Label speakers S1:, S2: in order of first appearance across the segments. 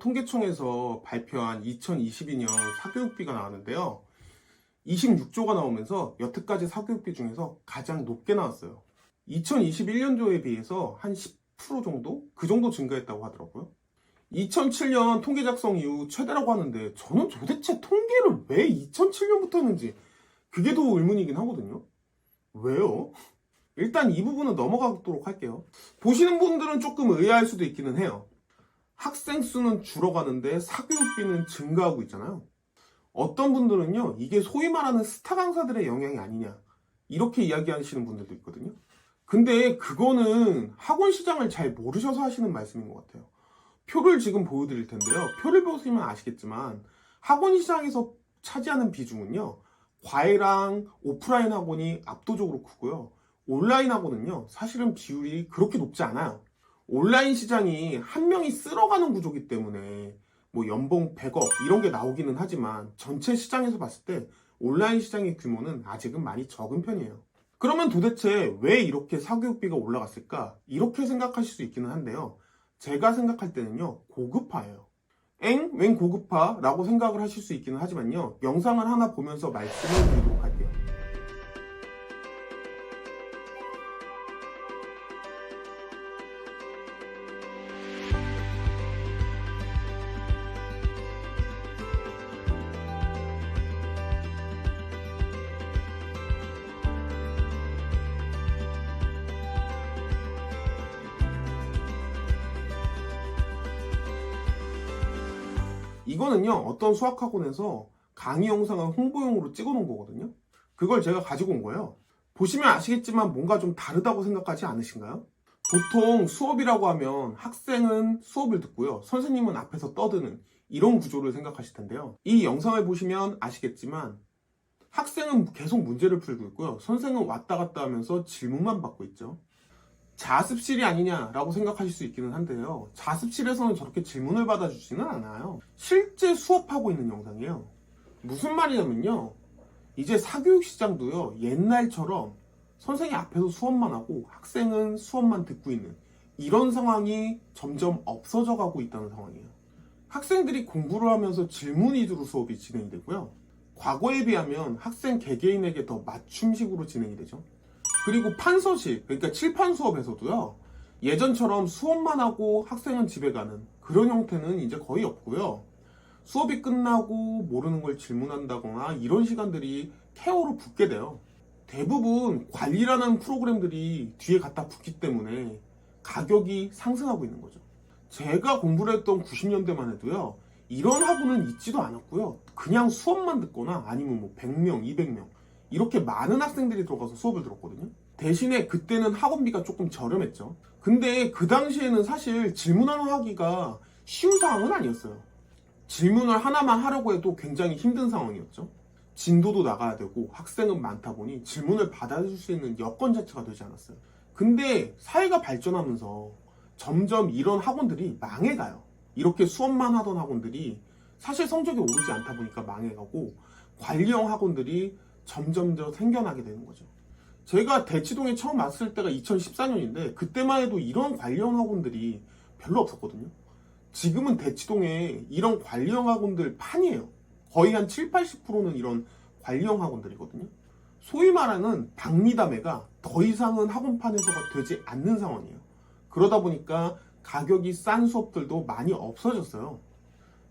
S1: 통계청에서 발표한 2022년 사교육비가 나왔는데요. 26조가 나오면서 여태까지 사교육비 중에서 가장 높게 나왔어요. 2021년도에 비해서 한 10% 정도? 그 정도 증가했다고 하더라고요. 2007년 통계 작성 이후 최대라고 하는데 저는 도대체 통계를 왜 2007년부터 했는지 그게 더 의문이긴 하거든요. 왜요? 일단 이 부분은 넘어가도록 할게요. 보시는 분들은 조금 의아할 수도 있기는 해요. 학생 수는 줄어가는데 사교육비는 증가하고 있잖아요. 어떤 분들은요, 이게 소위 말하는 스타 강사들의 영향이 아니냐, 이렇게 이야기하시는 분들도 있거든요. 근데 그거는 학원 시장을 잘 모르셔서 하시는 말씀인 것 같아요. 표를 지금 보여드릴 텐데요. 표를 보시면 아시겠지만 학원 시장에서 차지하는 비중은요, 과외랑 오프라인 학원이 압도적으로 크고요. 온라인 학원은요, 사실은 비율이 그렇게 높지 않아요. 온라인 시장이 한 명이 쓸어가는 구조기 때문에 뭐 연봉 100억 이런 게 나오기는 하지만 전체 시장에서 봤을 때 온라인 시장의 규모는 아직은 많이 적은 편이에요. 그러면 도대체 왜 이렇게 사교육비가 올라갔을까? 이렇게 생각하실 수 있기는 한데요. 제가 생각할 때는요, 고급화예요. 웬 고급화? 라고 생각을 하실 수 있기는 하지만요, 영상을 하나 보면서 말씀을 드리도록 할게요. 이거는요, 어떤 수학학원에서 강의 영상을 홍보용으로 찍어 놓은 거거든요. 그걸 제가 가지고 온 거예요. 보시면 아시겠지만 뭔가 좀 다르다고 생각하지 않으신가요? 보통 수업이라고 하면 학생은 수업을 듣고요, 선생님은 앞에서 떠드는 이런 구조를 생각하실 텐데요. 이 영상을 보시면 아시겠지만 학생은 계속 문제를 풀고 있고요, 선생은 왔다 갔다 하면서 질문만 받고 있죠. 자습실이 아니냐라고 생각하실 수 있기는 한데요. 자습실에서는 저렇게 질문을 받아주지는 않아요. 실제 수업하고 있는 영상이에요. 무슨 말이냐면요, 이제 사교육 시장도요, 옛날처럼 선생이 앞에서 수업만 하고 학생은 수업만 듣고 있는 이런 상황이 점점 없어져 가고 있다는 상황이에요. 학생들이 공부를 하면서 질문 위주로 수업이 진행이 되고요, 과거에 비하면 학생 개개인에게 더 맞춤식으로 진행이 되죠. 그리고 판서식, 그러니까 칠판 수업에서도요, 예전처럼 수업만 하고 학생은 집에 가는 그런 형태는 이제 거의 없고요. 수업이 끝나고 모르는 걸 질문한다거나 이런 시간들이 케어로 붙게 돼요. 대부분 관리라는 프로그램들이 뒤에 갖다 붙기 때문에 가격이 상승하고 있는 거죠. 제가 공부를 했던 90년대만 해도요, 이런 학원은 있지도 않았고요. 그냥 수업만 듣거나 아니면 뭐 100명, 200명 이렇게 많은 학생들이 들어가서 수업을 들었거든요. 대신에 그때는 학원비가 조금 저렴했죠. 근데 그 당시에는 사실 질문하는 하기가 쉬운 상황은 아니었어요. 질문을 하나만 하려고 해도 굉장히 힘든 상황이었죠. 진도도 나가야 되고 학생은 많다 보니 질문을 받아줄 수 있는 여건 자체가 되지 않았어요. 근데 사회가 발전하면서 점점 이런 학원들이 망해가요. 이렇게 수업만 하던 학원들이 사실 성적이 오르지 않다 보니까 망해가고 관리형 학원들이 점점 더 생겨나게 되는 거죠. 제가 대치동에 처음 왔을 때가 2014년인데 그때만 해도 이런 관리형 학원들이 별로 없었거든요. 지금은 대치동에 이런 관리형 학원들 판이에요. 거의 한 7, 80%는 이런 관리형 학원들이거든요. 소위 말하는 박리담회가 더 이상은 학원판에서가 되지 않는 상황이에요. 그러다 보니까 가격이 싼 수업들도 많이 없어졌어요.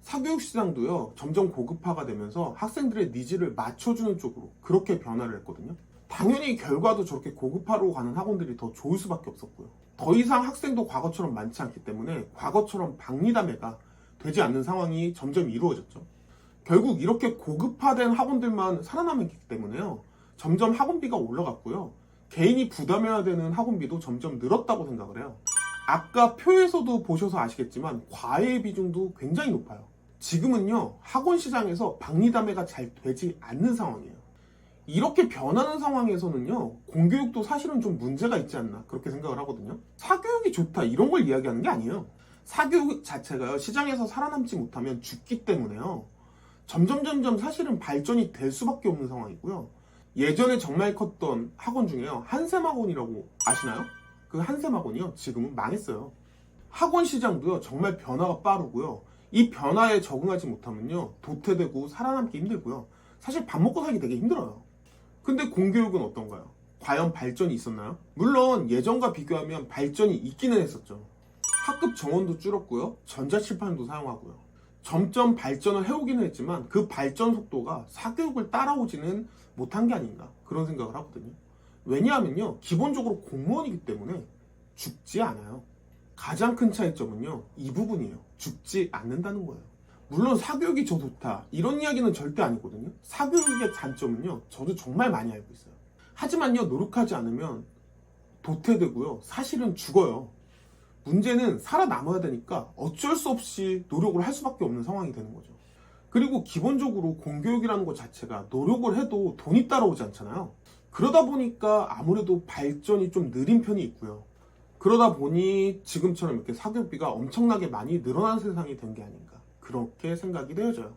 S1: 사교육 시장도요, 점점 고급화가 되면서 학생들의 니즈를 맞춰주는 쪽으로 그렇게 변화를 했거든요. 당연히 결과도 저렇게 고급화로 가는 학원들이 더 좋을 수밖에 없었고요. 더 이상 학생도 과거처럼 많지 않기 때문에 과거처럼 박리담회가 되지 않는 상황이 점점 이루어졌죠. 결국 이렇게 고급화된 학원들만 살아남기 때문에요, 점점 학원비가 올라갔고요, 개인이 부담해야 되는 학원비도 점점 늘었다고 생각을 해요. 아까 표에서도 보셔서 아시겠지만 과외 비중도 굉장히 높아요. 지금은요, 학원 시장에서 박리담회가 잘 되지 않는 상황이에요. 이렇게 변하는 상황에서는요, 공교육도 사실은 좀 문제가 있지 않나 그렇게 생각을 하거든요. 사교육이 좋다 이런 걸 이야기하는 게 아니에요. 사교육 자체가요, 시장에서 살아남지 못하면 죽기 때문에요, 점점 사실은 발전이 될 수밖에 없는 상황이고요. 예전에 정말 컸던 학원 중에요, 한샘학원이라고 아시나요? 그 한샘학원이요, 지금은 망했어요. 학원 시장도요, 정말 변화가 빠르고요, 이 변화에 적응하지 못하면요, 도태되고 살아남기 힘들고요. 사실 밥 먹고 살기 되게 힘들어요. 근데 공교육은 어떤가요? 과연 발전이 있었나요? 물론 예전과 비교하면 발전이 있기는 했었죠. 학급 정원도 줄었고요. 전자칠판도 사용하고요. 점점 발전을 해오기는 했지만 그 발전 속도가 사교육을 따라오지는 못한 게 아닌가, 그런 생각을 하거든요. 왜냐하면요, 기본적으로 공무원이기 때문에 죽지 않아요. 가장 큰 차이점은요, 이 부분이에요. 죽지 않는다는 거예요. 물론 사교육이 더 좋다, 이런 이야기는 절대 아니거든요. 사교육의 단점은요, 저도 정말 많이 알고 있어요. 하지만요, 노력하지 않으면 도태되고요, 사실은 죽어요. 문제는 살아남아야 되니까 어쩔 수 없이 노력을 할 수밖에 없는 상황이 되는 거죠. 그리고 기본적으로 공교육이라는 것 자체가 노력을 해도 돈이 따라오지 않잖아요. 그러다 보니까 아무래도 발전이 좀 느린 편이 있고요. 그러다 보니 지금처럼 이렇게 사교육비가 엄청나게 많이 늘어난 세상이 된 게 아닌가, 그렇게 생각이 되어져요.